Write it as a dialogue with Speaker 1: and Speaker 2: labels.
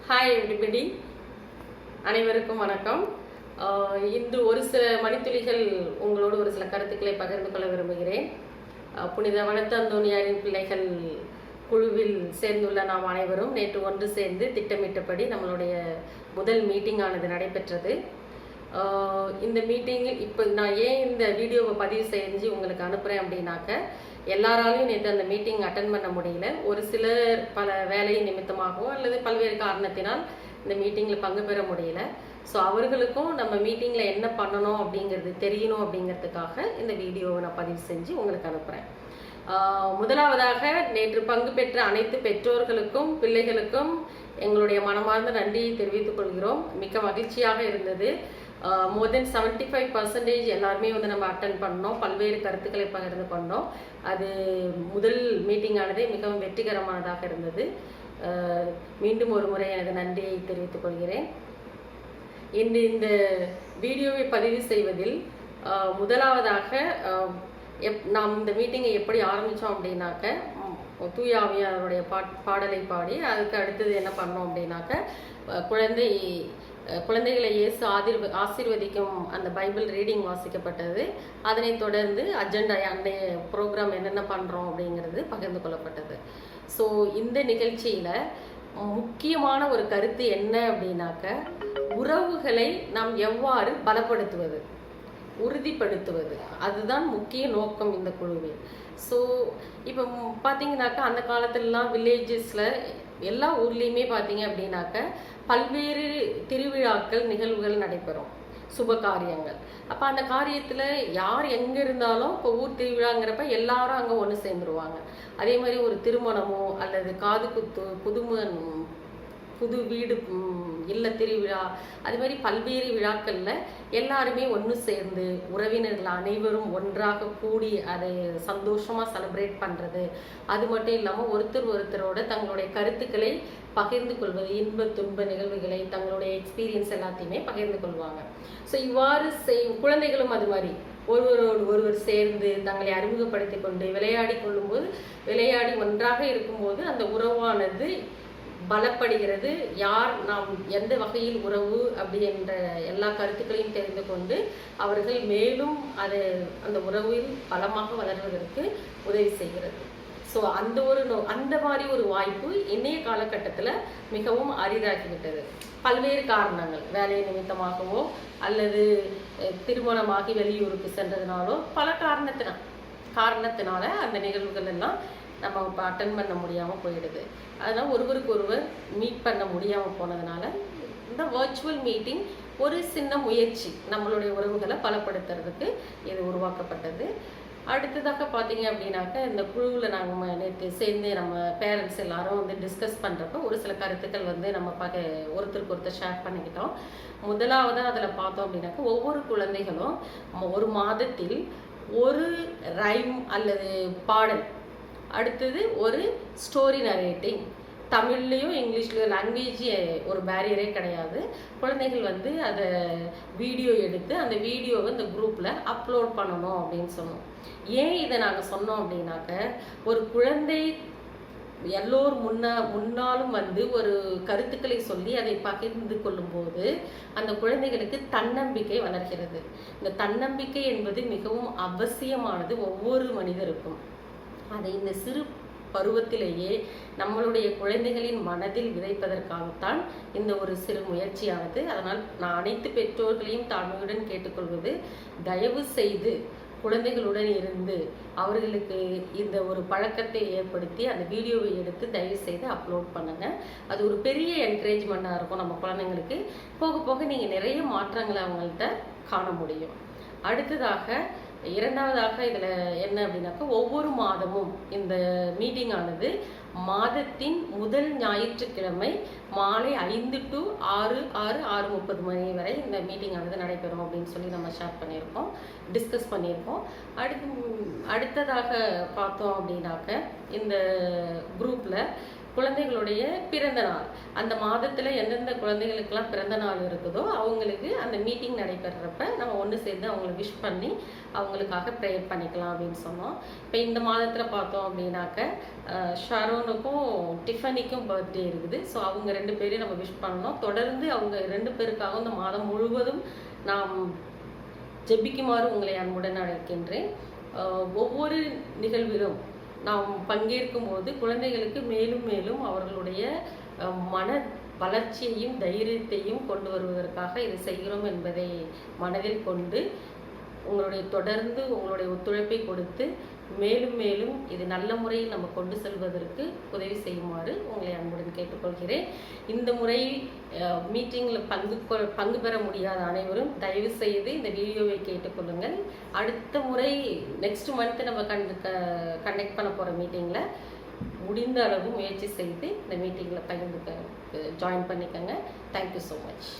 Speaker 1: Hi everybody, அனைவருக்கும் வணக்கம். இன்று ஒரு சில மணித்துளிகள் உங்களோடு ஒரு சில கருத்துக்களை பகிர்ந்து கொள்ள விரும்புகிறேன். புனித வனத்தந்தோனியாரின் பிள்ளைகள் குழுவில் சேர்ந்துள்ள நாம் அனைவரும் நேற்று ஒன்று சேர்ந்து திட்டமிட்டபடி நம்மளுடைய முதல் மீட்டிங் ஆனது நடைபெற்றது. இந்த மீட்டிங்கில் இப்போ நான் ஏன் இந்த வீடியோவை பதிவு செஞ்சு உங்களுக்கு அனுப்புகிறேன் அப்படின்னாக்க, எல்லாராலையும் நேற்று அந்த மீட்டிங் அட்டன் பண்ண முடியல. ஒரு சிலர் பல வேலை நிமித்தமாகவோ அல்லது பல்வேறு காரணத்தினால் இந்த மீட்டிங்கில் பங்கு பெற முடியல. ஸோ அவர்களுக்கும் நம்ம மீட்டிங்கில் என்ன பண்ணணும் அப்படிங்கிறது தெரியணும் அப்படிங்கிறதுக்காக இந்த வீடியோவை நான் பதிவு செஞ்சு உங்களுக்கு அனுப்புகிறேன். முதலாவதாக நேற்று பங்கு பெற்ற அனைத்து பெற்றோர்களுக்கும் பிள்ளைகளுக்கும் எங்களுடைய மனமார்ந்த நன்றியை தெரிவித்துக் கொள்கிறோம். மிக்க மகிழ்ச்சியாக இருந்தது. மோர் தென் 75% எல்லாருமே நம்ம அட்டன் பண்ணோம். பல்வேறு கருத்துக்களை பகிர்ந்து கொண்டோம். அது முதல் மீட்டிங் ஆனதே மிகவும் வெற்றிகரமானதாக இருந்தது. மீண்டும் ஒரு முறை எனது நன்றியை தெரிவித்துக் கொள்கிறேன். இன்று இந்த வீடியோவை பதிவு செய்வதில் முதலாவதாக நாம் இந்த மீட்டிங்கை எப்படி ஆரம்பித்தோம் அப்படின்னாக்க, தூய ஆவியாருடைய பாடலை பாடி அதுக்கு அடுத்தது என்ன பண்ணோம் அப்படின்னாக்க, குழந்தைகளை இயேசு ஆசீர்வதிக்கும் அந்த பைபிள் ரீடிங் வாசிக்கப்பட்டது. அதனைத் தொடர்ந்து அஜெண்டா அன்றைய ப்ரோக்ராம் என்னென்ன பண்ணுறோம் அப்படிங்கிறது பகிர்ந்து கொள்ளப்பட்டது. ஸோ இந்த நிகழ்ச்சியில் முக்கியமான ஒரு கருத்து என்ன அப்படின்னாக்க, உறவுகளை நாம் எவ்வாறு பலப்படுத்துவது, உறுதிப்படுத்துவது, அதுதான் முக்கிய நோக்கம் இந்த குழுவில். ஸோ இப்போ பார்த்தீங்கன்னாக்கா, அந்த காலத்துலலாம் வில்லேஜஸில் எல்லா ஊர்லேயுமே பார்த்தீங்க அப்படின்னாக்க பல்வேறு திருவிழாக்கள் நிகழ்வுகள் நடைபெறும், சுப காரியங்கள். அப்போ அந்த காரியத்தில் யார் எங்கே இருந்தாலும் இப்போ ஊர் திருவிழாங்கிறப்ப எல்லாரும் அங்கே ஒன்று சேர்ந்துருவாங்க. அதே மாதிரி ஒரு திருமணமோ அல்லது காது குத்து, புது வீடு இல்ல திருவிழா, அது மாதிரி பல்வேறு விழாக்களில் எல்லாருமே ஒன்று சேர்ந்து உறவினர்கள் அனைவரும் ஒன்றாக கூடி அதை சந்தோஷமாக செலிப்ரேட் பண்ணுறது. அது மட்டும் இல்லாமல் ஒருத்தரோட தங்களுடைய கருத்துக்களை பகிர்ந்து கொள்வது, இன்ப துன்ப நிகழ்வுகளை, தங்களுடைய எக்ஸ்பீரியன்ஸ் எல்லாத்தையுமே பகிர்ந்து கொள்வாங்க. ஸோ இவ்வாறு குழந்தைகளும் அது மாதிரி ஒருவரோடு ஒருவர் சேர்ந்து தங்களை அறிமுகப்படுத்தி கொண்டு விளையாடி ஒன்றாக இருக்கும்போது அந்த உறவானது பலப்படுகிறது. யார் நாம் எந்த வகையில் உறவு அப்படி என்ற எல்லா கருத்துக்களையும் தெரிந்து கொண்டு அவர்கள் மேலும் அந்த உறவில் பலமாக வளர்வதற்கு உதவி செய்கிறது. ஸோ அந்த மாதிரி ஒரு வாய்ப்பு இன்றைய காலகட்டத்தில் மிகவும் அரிதாகிவிட்டது. பல்வேறு காரணங்கள், வேலை நிமித்தமாகவோ அல்லது திருமணமாகி வெளியூருக்கு சென்றதுனாலோ பல காரணத்தினால அந்த நிகழ்வுகள் எல்லாம் நம்ம இப்போ அட்டன் பண்ண முடியாமல் போயிடுது. அதனால் ஒருவருக்கு ஒருவர் மீட் பண்ண முடியாமல் போனதுனால இந்த வர்ச்சுவல் மீட்டிங் ஒரு சின்ன முயற்சி நம்மளுடைய உறவுகளை பலப்படுத்துறதுக்கு இது உருவாக்கப்பட்டது. அடுத்ததாக பார்த்தீங்க அப்படின்னாக்க, இந்த குழுவில் நாங்கள் நேற்று சேர்ந்து நம்ம பேரண்ட்ஸ் எல்லாரும் டிஸ்கஸ் பண்ணுறப்ப ஒரு சில கருத்துக்கள் நம்ம ஒருத்தருக்கு ஒருத்தர் ஷேர் பண்ணிக்கிட்டோம். முதலாவதாக அதில் பார்த்தோம் அப்படின்னாக்க, ஒவ்வொரு குழந்தைகளும் ஒரு மாதத்தில் ஒரு ரைம் அல்லது பாடல், அடுத்தது ஒரு ஸ்டோரி நரேட்டிங், தமிழ்லேயும் இங்கிலீஷ்லேயும் லாங்குவேஜ் ஒரு பேரியரே கிடையாது. குழந்தைகள் அதை வீடியோ எடுத்து அந்த வீடியோவை இந்த குரூப்பில் அப்லோட் பண்ணணும் அப்படின்னு சொன்னோம். ஏன் இதை நாங்கள் சொன்னோம் அப்படின்னாக்க, ஒரு குழந்தை எல்லோர் முன்னாலும் ஒரு கருத்துக்களை சொல்லி அதை பகிர்ந்து கொள்ளும்போது அந்த குழந்தைகளுக்கு தன்னம்பிக்கை வளர்கிறது. இந்த தன்னம்பிக்கை என்பது மிகவும் அவசியமானது ஒவ்வொரு மனிதருக்கும். அதை இந்த சிறு பருவத்திலேயே நம்மளுடைய குழந்தைகளின் மனதில் விதைப்பதற்காகத்தான் இந்த ஒரு சிறு முயற்சியானது. அதனால் நான் அனைத்து பெற்றோர்களையும் தாழ்மையுடன் கேட்டுக்கொள்வது, தயவு செய்து குழந்தைகளுடன் இருந்து அவர்களுக்கு இந்த ஒரு பழக்கத்தை ஏற்படுத்தி அந்த வீடியோவை எடுத்து தயவு செய்து அப்லோட் பண்ணுங்க. அது ஒரு பெரிய என்கரேஜ்மெண்ட்டாக இருக்கும் நம்ம குழந்தைங்களுக்கு. போக போக நீங்கள் நிறைய மாற்றங்களை அவங்கள்ட்ட காண முடியும். அடுத்ததாக இரண்டாவதாக இதில் என்ன அப்படின்னாக்கா, ஒவ்வொரு மாதமும் இந்த மீட்டிங் ஆனது மாதத்தின் முதல் ஞாயிற்றுக்கிழமை மாலை 5 to 6, 6:30 மணி வரை இந்த மீட்டிங் ஆனது நடைபெறும் அப்படின்னு சொல்லி நம்ம ஷேர் பண்ணியிருக்கோம், டிஸ்கஸ் பண்ணியிருக்கோம். அடுத்ததாக பார்த்தோம் அப்படின்னாக்க, இந்த குரூப்பில் குழந்தைகளுடைய பிறந்த நாள், அந்த மாதத்தில் எந்தெந்த குழந்தைகளுக்கெல்லாம் பிறந்த நாள் இருக்குதோ அவங்களுக்கு அந்த மீட்டிங் நடைபெறப்ப நம்ம ஒன்று சேர்ந்து அவங்களை விஷ் பண்ணி அவங்களுக்காக ப்ரேயர் பண்ணிக்கலாம் அப்படின்னு சொன்னோம். இப்போ இந்த மாதத்தில் பார்த்தோம் அப்படின்னாக்க ஷரோனுக்கும் டிஃபனிக்கும் பர்த்டே இருக்குது. ஸோ அவங்க 2 பேரையும் நம்ம விஷ் பண்ணணும். தொடர்ந்து அவங்க 2 பேருக்காக இந்த மாதம் முழுவதும் நாம் ஜெபிக்குமாறு உங்களை அன்புடன் அழைக்கின்றேன். ஒவ்வொரு நிகழ்விலும் நாம் பங்கேற்கும் போது குழந்தைகளுக்கு மேலும் மேலும் அவர்களுடைய மன வளர்ச்சியையும் தைரியத்தையும் கொண்டு வருவதற்காக இதை செய்கிறோம் என்பதை மனதில் கொண்டு தொடர்ந்து உங்களுடைய ஒத்துழைப்பை கொடுத்து மேலும் மேலும் இது நல்ல முறையில் நம்ம கொண்டு செல்வதற்கு உதவி செய்யுமாறு உங்களை அன்புடன் கேட்டுக்கொள்கிறேன். இந்த முறை மீட்டிங்கில் பங்கு பெற முடியாத அனைவரும் தயவு செய்து இந்த வீடியோவை கேட்டுக்கொள்ளுங்கள். அடுத்த முறை நெக்ஸ்ட் மந்த் நம்ம கண்டக்ட் பண்ண போகிற மீட்டிங்கில் முடிந்த அளவு முயற்சி செய்து இந்த மீட்டிங்கில் ஜாயின் பண்ணிக்கோங்க. Thank you so much.